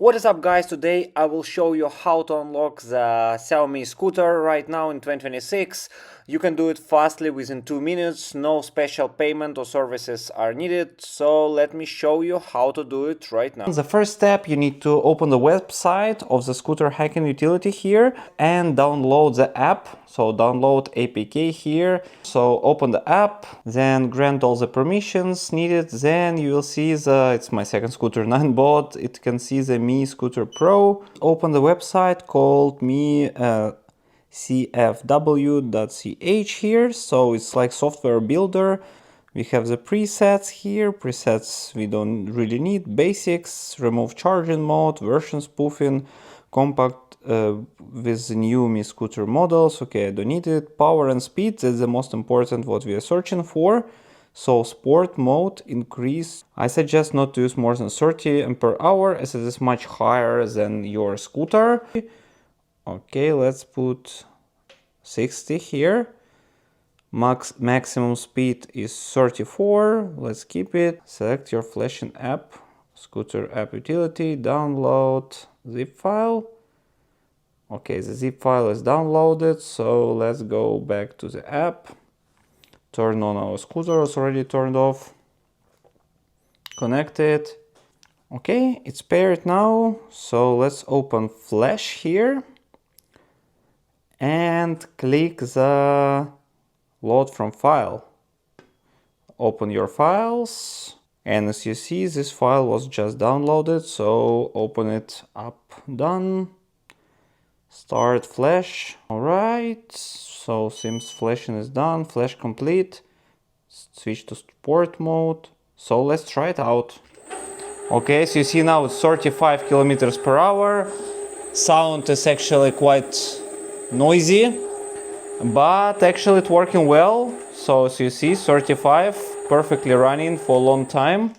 What is up, guys? Today I will show you how to unlock the Xiaomi scooter right now in 2026. You can do it fastly within 2 minutes, no special payment or services are needed, so let me show you how to do it right now. The first step, you need to open the website of the scooter hacking utility here and download the app. So download APK here. So open the app, then grant all the permissions needed. Then you will see it's my second scooter, Ninebot. It can see the Mi Scooter Pro. Open the website called Mi cfw.ch here. So it's like software builder. We have the presets here. Presets we don't really need. Basics, remove charging mode, version spoofing, compact with the new Mi Scooter models. Okay, I don't need it. Power and speed, that's the most important what we are searching for. So sport mode increase. I suggest not to use more than 30 ampere hour as it is much higher than your scooter. Okay, let's put 60 here. Maximum speed is 34. Let's keep it. Select your flashing app, scooter app utility, download zip file. Okay, the zip file is downloaded, so let's go back to the app. Turn on our scooter, it's already turned off. Connect it. Okay, it's paired now, so let's open Flash here and click the load from file. Open your files, and as you see, this file was just downloaded, so open it up. Done. Start Flash. Alright, so seems flashing is done. Flash complete. Switch to sport mode. So let's try it out. Okay, so you see now it's 35 kilometers per hour. Sound is actually quite noisy, but actually it's working well. So as you see, 35, perfectly running for a long time.